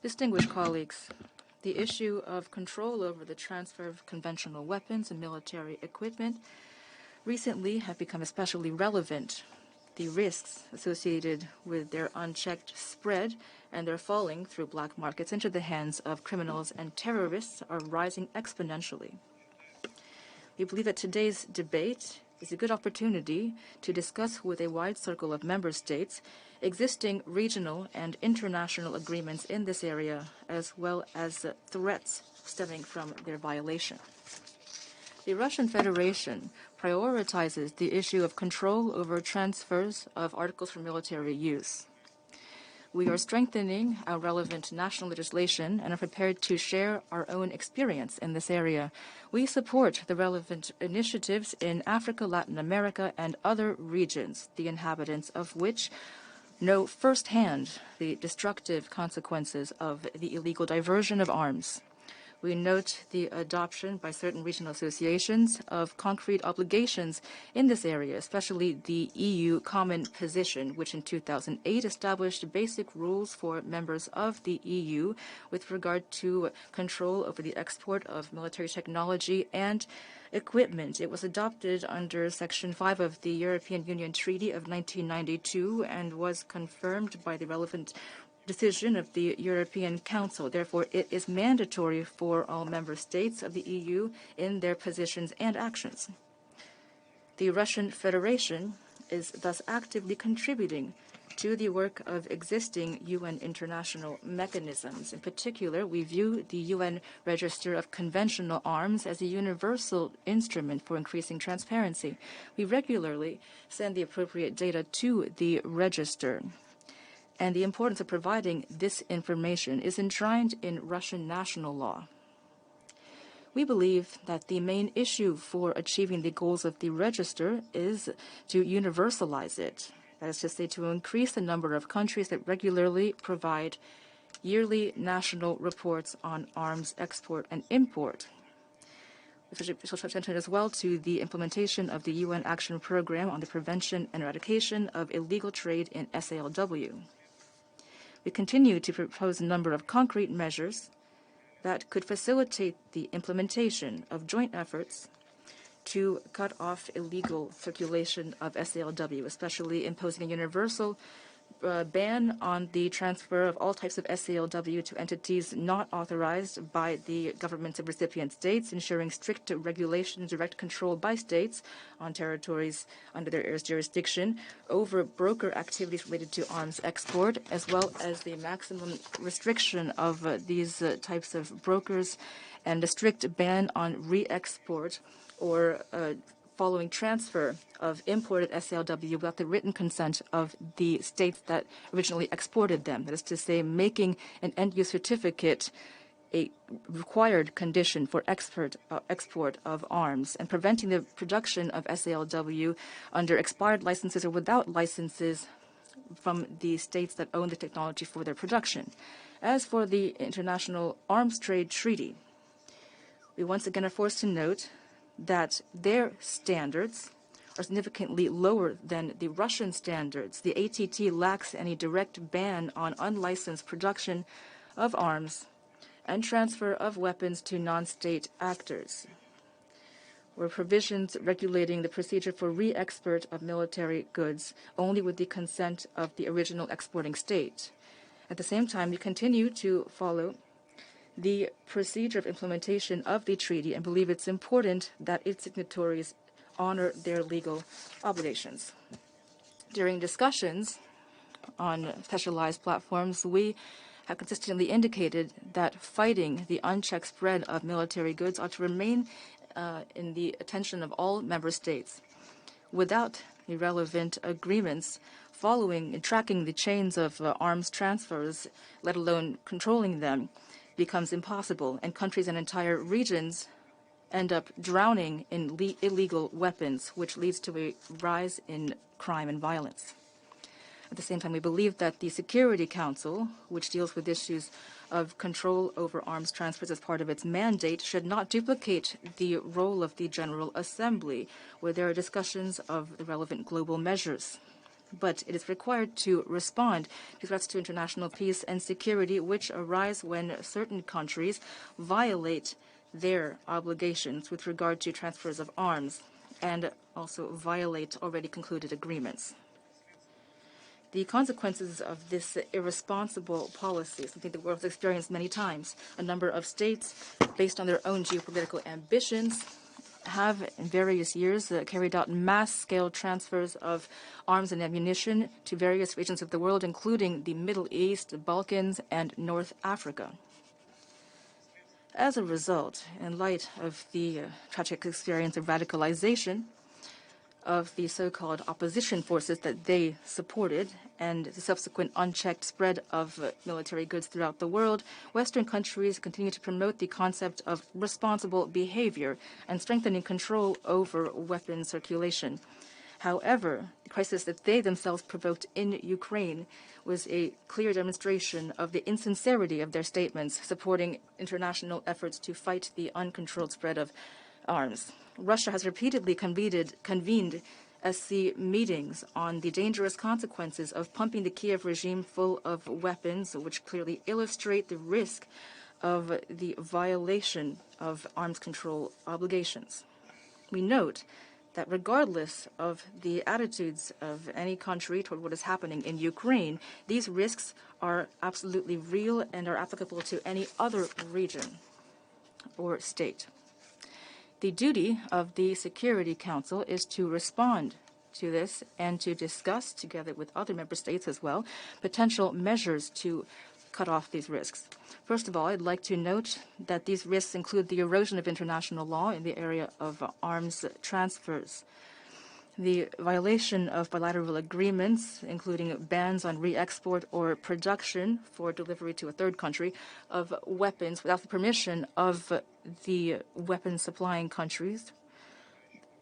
Distinguished colleagues, the issue of control over the transfer of conventional weapons and military equipment recently have become especially relevant. The risks associated with their unchecked spread and their falling through black markets into the hands of criminals and terrorists are rising exponentially. We believe that today's debate is a good opportunity to discuss with a wide circle of member states existing regional and international agreements in this area, as well as threats stemming from their violation. The Russian Federation prioritizes the issue of control over transfers of articles for military use. We are strengthening our relevant national legislation and are prepared to share our own experience in this area. We support the relevant initiatives in Africa, Latin America, and other regions, the inhabitants of which know firsthand the destructive consequences of the illegal diversion of arms. We note the adoption by certain regional associations of concrete obligations in this area, especially the EU Common Position, which in 2008 established basic rules for members of the EU with regard to control over the export of military technology and equipment. It was adopted under Section 5 of the European Union Treaty of 1992 and was confirmed by the relevant decision of the European Council. Therefore, it is mandatory for all member states of the EU in their positions and actions. The Russian Federation is thus actively contributing to the work of existing UN international mechanisms. In particular, we view the UN Register of Conventional Arms as a universal instrument for increasing transparency. We regularly send the appropriate data to the register, and the importance of providing this information is enshrined in Russian national law. We believe that the main issue for achieving the goals of the register is to universalize it. That is to say, to increase the number of countries that regularly provide yearly national reports on arms export and import. We shall attention as well to the implementation of the UN Action Program on the Prevention and Eradication of Illegal Trade in SALW. We continue to propose a number of concrete measures that could facilitate the implementation of joint efforts to cut off illegal circulation of SALW, especially imposing a universal ban on the transfer of all types of SALW to entities not authorized by the governments of recipient states, ensuring strict regulation and direct control by states on territories under their jurisdiction over broker activities related to arms export, as well as the maximum restriction of these types of brokers and a strict ban on re-export or following transfer of imported SALW without the written consent of the states that originally exported them. That is to say, making an end-use certificate a required condition for export of arms and preventing the production of SALW under expired licenses or without licenses from the states that own the technology for their production. As for the International Arms Trade Treaty, we once again are forced to note that their standards are significantly lower than the Russian standards. The ATT lacks any direct ban on unlicensed production of arms and transfer of weapons to non-state actors, or provisions regulating the procedure for re-export of military goods only with the consent of the original exporting state. At the same time, we continue to follow the procedure of implementation of the treaty and believe it's important that its signatories honor their legal obligations. During discussions on specialized platforms, we have consistently indicated that fighting the unchecked spread of military goods ought to remain in the attention of all member states. Without the relevant agreements following and tracking the chains of arms transfers, let alone controlling them, becomes impossible, and countries and entire regions end up drowning in illegal weapons, which leads to a rise in crime and violence. At the same time, we believe that the Security Council, which deals with issues of control over arms transfers as part of its mandate, should not duplicate the role of the General Assembly, where there are discussions of the relevant global measures. but it is required to respond to threats to international peace and security which arise when certain countries violate their obligations with regard to transfers of arms and also violate already concluded agreements. The consequences of this irresponsible policy, something the world has experienced many times. A number of states, based on their own geopolitical ambitions, have in various years carried out mass-scale transfers of arms and ammunition to various regions of the world, including the Middle East, the Balkans, and North Africa. As a result, in light of the tragic experience of radicalization of the so-called opposition forces that they supported and the subsequent unchecked spread of military goods throughout the world, Western countries continue to promote the concept of responsible behavior and strengthening control over weapons circulation. However, the crisis that they themselves provoked in Ukraine was a clear demonstration of the insincerity of their statements supporting international efforts to fight the uncontrolled spread of arms. Russia has repeatedly convened SC meetings on the dangerous consequences of pumping the Kiev regime full of weapons, which clearly illustrate the risk of the violation of arms control obligations. We note that regardless of the attitudes of any country toward what is happening in Ukraine, these risks are absolutely real and are applicable to any other region or state. The duty of the Security Council is to respond to this and to discuss, together with other member states as well, potential measures to cut off these risks. First of all, I'd like to note that these risks include the erosion of international law in the area of arms transfers, the violation of bilateral agreements, including bans on re-export or production for delivery to a third country of weapons without the permission of the weapon supplying countries,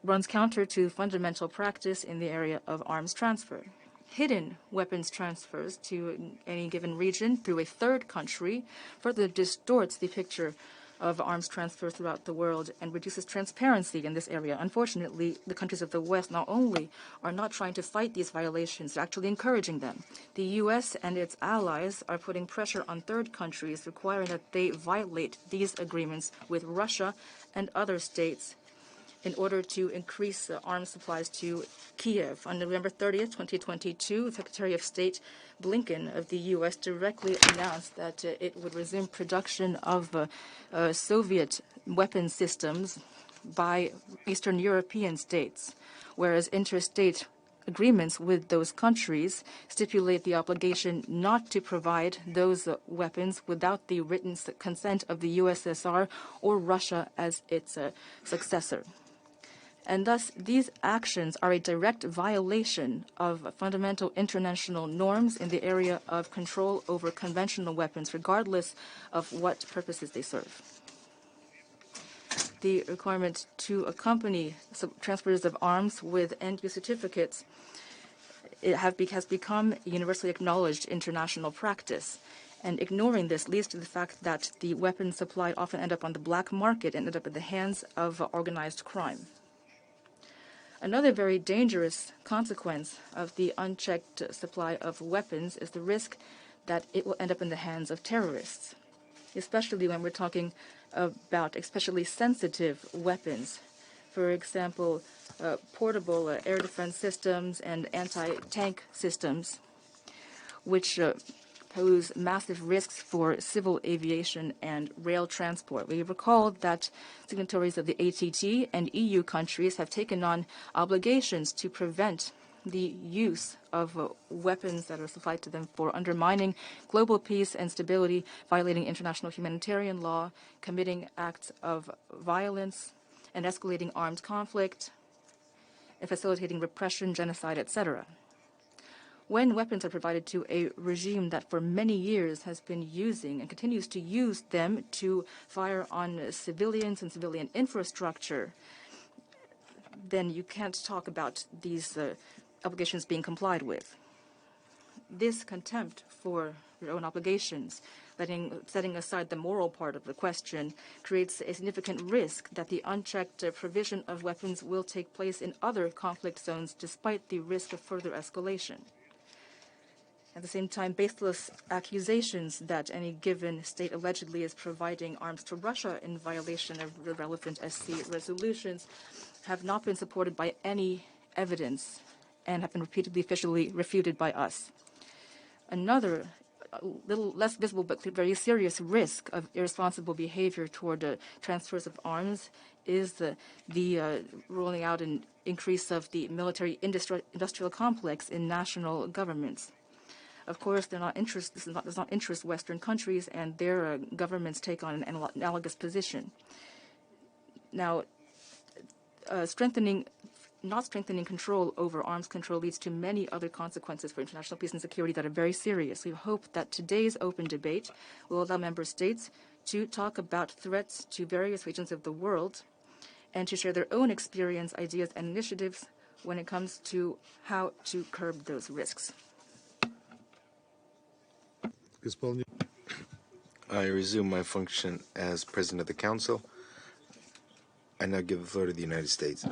runs counter to fundamental practice in the area of arms transfer. Hidden weapons transfers to any given region through a third country further distorts the picture of arms transfer throughout the world and reduces transparency in this area. Unfortunately, the countries of the West not only are not trying to fight these violations, they're actually encouraging them. The U.S. and its allies are putting pressure on third countries, requiring that they violate these agreements with Russia and other states in order to increase arms supplies to Kiev. On November 30th, 2022, Secretary of State Blinken of the U.S. directly announced that it would resume production of Soviet weapon systems by Eastern European states, whereas interstate agreements with those countries stipulate the obligation not to provide those weapons without the written consent of the USSR or Russia as its successor. And thus, these actions are a direct violation of fundamental international norms in the area of control over conventional weapons, regardless of what purposes they serve. The requirement to accompany transfers of arms with end-use certificates has become universally acknowledged international practice. And ignoring this leads to the fact that the weapons supplied often end up on the black market and end up in the hands of organized crime. Another very dangerous consequence of the unchecked supply of weapons is the risk that it will end up in the hands of terrorists, especially when we're talking about especially sensitive weapons. For example, portable air defense systems and anti-tank systems, which pose massive risks for civil aviation and rail transport. We recall that signatories of the ATT and EU countries have taken on obligations to prevent the use of weapons that are supplied to them for undermining global peace and stability, violating international humanitarian law, committing acts of violence, and escalating armed conflict, and facilitating repression, genocide, etc. When weapons are provided to a regime that for many years has been using and continues to use them to fire on civilians and civilian infrastructure, then you can't talk about these obligations being complied with. This contempt for your own obligations. Setting aside the moral part of the question creates a significant risk that the unchecked provision of weapons will take place in other conflict zones despite the risk of further escalation. At the same time, baseless accusations that any given state allegedly is providing arms to Russia in violation of the relevant SC resolutions have not been supported by any evidence and have been repeatedly officially refuted by us. Another, a little less visible but very serious risk of irresponsible behavior toward transfers of arms is the rolling out and increase of the military industrial complex in national governments. Of course, this does not interest Western countries, and their governments take on an analogous position. Now, not strengthening control over arms control leads to many other consequences for international peace and security that are very serious. We hope that today's open debate will allow member states to talk about threats to various regions of the world and to share their own experience, ideas, and initiatives when it comes to how to curb those risks. I resume my function as President of the Council. I now give the floor to the United States.